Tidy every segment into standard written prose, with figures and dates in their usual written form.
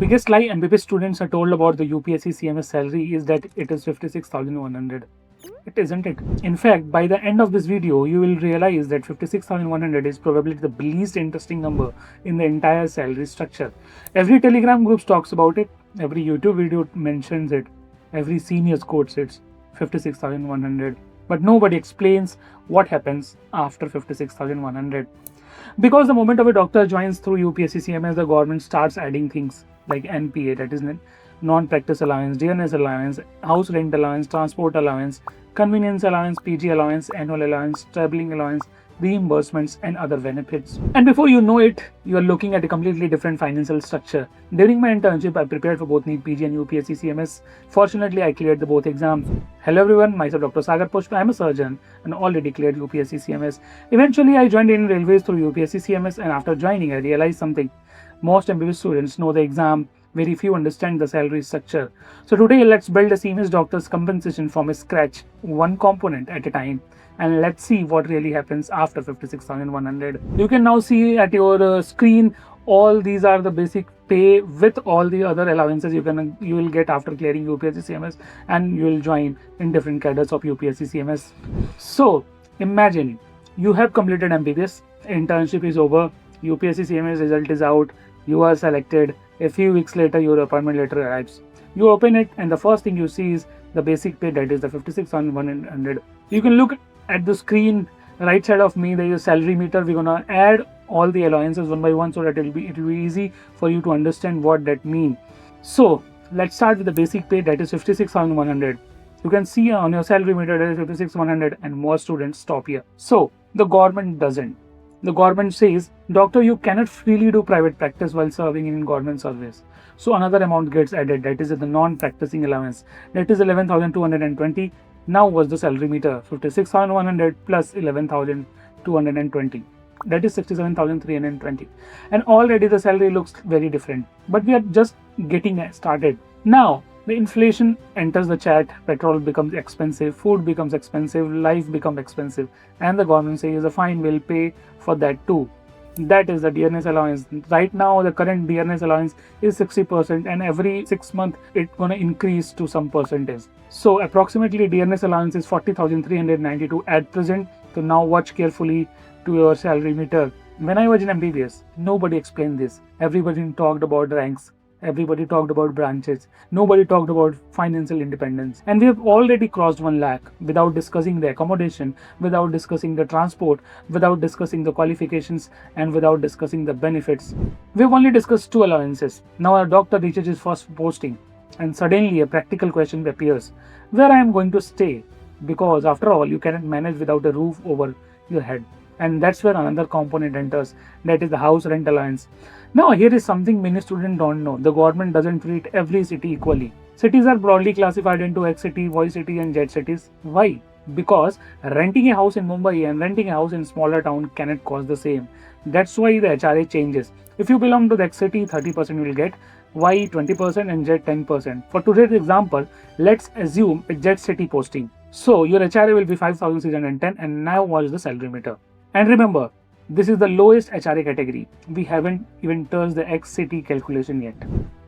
biggest lie MBBS students are told about the UPSC CMS salary is that it is 56,100. It isn't it. In fact, by the end of this video, you will realize that 56,100 is probably the least interesting number in the entire salary structure. Every Telegram group talks about it, every YouTube video mentions it, every senior quotes it, 56,100. But nobody explains what happens after 56,100. Because the moment of a doctor joins through UPSC CMS, the government starts adding things like NPA, that is non-practice allowance, Dearness Allowance, house rent allowance, transport allowance, convenience allowance, PG allowance, annual allowance, traveling allowance, reimbursements, and other benefits. And before you know it, you are looking at a completely different financial structure. During my internship, I prepared for both NEET PG and UPSC CMS. Fortunately, I cleared the both exams. Hello everyone, myself Dr. Sagar Pushp. I am a surgeon and already cleared UPSC CMS. Eventually, I joined Indian Railways through UPSC CMS, and after joining, I realized something. Most MBBS students know the exam, very few understand the salary structure. So today, let's build a CMS doctor's compensation from scratch, one component at a time. And let's see what really happens after 56,100. You can now see at your screen, all these are the basic pay with all the other allowances you will get after clearing UPSC CMS, and you will join in different cadres of UPSC CMS. So imagine you have completed MBBS, internship is over, UPSC CMS result is out, you are selected. A few weeks later, your appointment letter arrives. You open it, and the first thing you see is the basic pay, that is the 56,100. You can look at the screen right side of me. There is a salary meter. We're gonna add all the allowances one by one so that it will be easy for you to understand what that means. So let's start with the basic pay, that is 56,100. You can see on your salary meter that is 56,100, and more students stop here. So the government doesn't. The government says, doctor, you cannot freely do private practice while serving in government service. So another amount gets added, that is the non-practicing allowance. That is 11,220. Now was the salary meter, 56,100 plus 11,220. That is 67,320. And already the salary looks very different. But we are just getting started. Now, the inflation enters the chat, petrol becomes expensive, food becomes expensive, life becomes expensive, and the government says, fine, we'll pay for that too. That is the Dearness Allowance. Right now, the current Dearness Allowance is 60%, and every 6 months, it's going to increase to some percentage. So approximately Dearness Allowance is 40,392 at present. So now watch carefully to your salary meter. When I was in MBBS, nobody explained this. Everybody talked about ranks. Everybody talked about branches. Nobody talked about financial independence. And we have already crossed 1 lakh without discussing the accommodation, without discussing the transport, without discussing the qualifications, and without discussing the benefits. We have only discussed 2 allowances. Now our doctor reaches his first posting, and suddenly a practical question appears. Where I am going to stay? Because after all, you cannot manage without a roof over your head. And that's where another component enters, that is the house rent allowance. Now here is something many students don't know. The government doesn't treat every city equally. Cities are broadly classified into X city, Y city, and Z cities. Why? Because renting a house in Mumbai and renting a house in smaller town cannot cost the same. That's why the HRA changes. If you belong to the X city, 30% will get, Y 20%, and Z 10%. For today's example, let's assume a Z city posting. So your HRA will be 5,610, and now watch the salary meter. And remember, this is the lowest HRA category. We haven't even touched the X city calculation yet.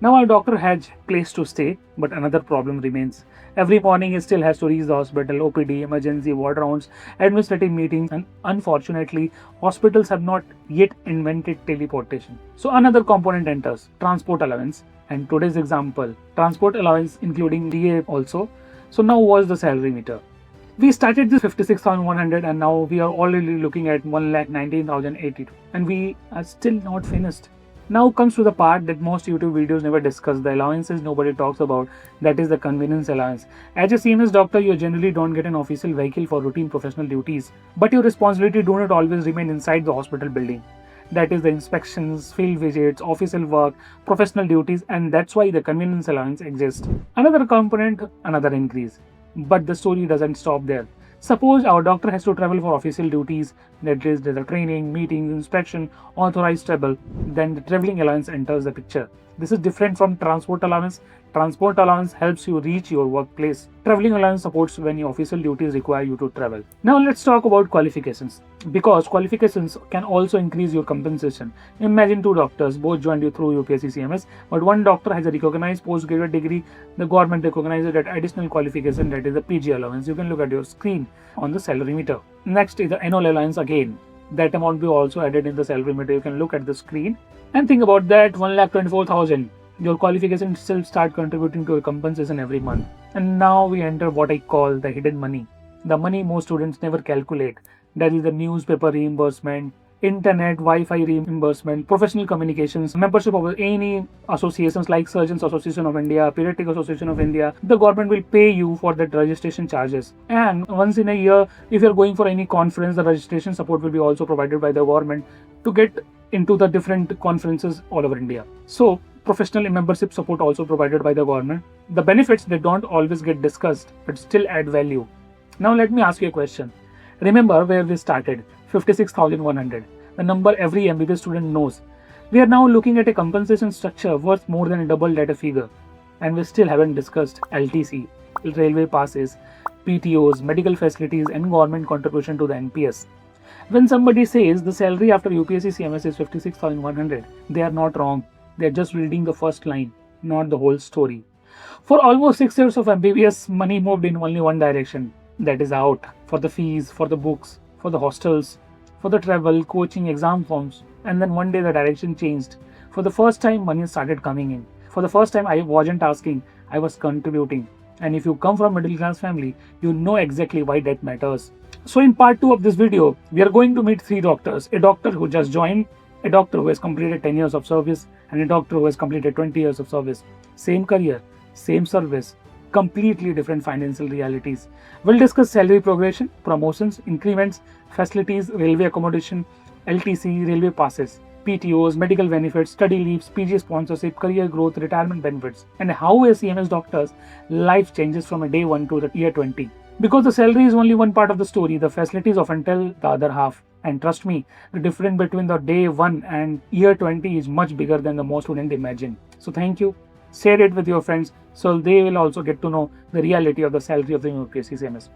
Now our doctor has place to stay, but another problem remains. Every morning he still has to reach the hospital, OPD, emergency, ward rounds, administrative meetings, and unfortunately, hospitals have not yet invented teleportation. So another component enters, transport allowance. And today's example, transport allowance including DA also. So now watch the salary meter. We started this 56,100, and now we are already looking at 1,19,082, and we are still not finished. Now comes to the part that most YouTube videos never discuss, the allowances nobody talks about, that is the convenience allowance. As a CMS doctor, you generally don't get an official vehicle for routine professional duties, but your responsibility do not always remain inside the hospital building. That is the inspections, field visits, official work, professional duties, and that's why the convenience allowance exists. Another component, another increase. But the story doesn't stop there. Suppose our doctor has to travel for official duties, that is, there's a training, meetings, inspection, authorized travel, then the traveling allowance enters the picture. This is different from transport allowance. Transport allowance helps you reach your workplace. Traveling allowance supports when your official duties require you to travel. Now let's talk about qualifications. because qualifications can also increase your compensation. Imagine two doctors, both joined you through UPSC CMS, but one doctor has a recognized postgraduate degree. The government recognizes that additional qualification, that is the PG allowance. You can look at your screen on the salary meter. Next is the annual allowance again. That amount will be also added in the salary meter. You can look at the screen and think about that. 1,24,000. Your qualification still start contributing to your compensation every month. And now we enter what I call the hidden money. The money most students never calculate. That is the newspaper reimbursement, internet, Wi-Fi reimbursement, professional communications, membership of any associations like Surgeons Association of India, Pediatric Association of India. The government will pay you for that registration charges. And once in a year, if you're going for any conference, the registration support will be also provided by the government to get into the different conferences all over India. So professional membership support also provided by the government. The benefits, they don't always get discussed, but still add value. Now let me ask you a question. Remember where we started, 56,100, the number every MBBS student knows. We are now looking at a compensation structure worth more than double that figure, and we still haven't discussed LTC, railway passes, PTOs, medical facilities, and government contribution to the NPS. When somebody says the salary after UPSC CMS is 56,100, they are not wrong. They are just reading the first line, not the whole story. For almost 6 years of MBBS, money moved in only one direction. That is out, for the fees, for the books, for the hostels, for the travel, coaching, exam forms. And then one day the direction changed. For the first time, money started coming in. For the first time, I wasn't asking, I was contributing. And if you come from a middle class family, you know exactly why that matters. So in part 2 of this video, we are going to meet 3 doctors. A doctor who just joined, a doctor who has completed 10 years of service, and a doctor who has completed 20 years of service. Same career, same service, completely different financial realities. We'll discuss salary progression, promotions, increments, facilities, railway accommodation, LTC, railway passes, PTOs, medical benefits, study leaves, PG sponsorship, career growth, retirement benefits, and how a CMS doctor's life changes from a day 1 to the year 20. Because the salary is only one part of the story, the facilities often tell the other half. And trust me, the difference between the day 1 and year 20 is much bigger than the most students imagine. So thank you. Share it with your friends so they will also get to know the reality of the salary of the UPSC CMS.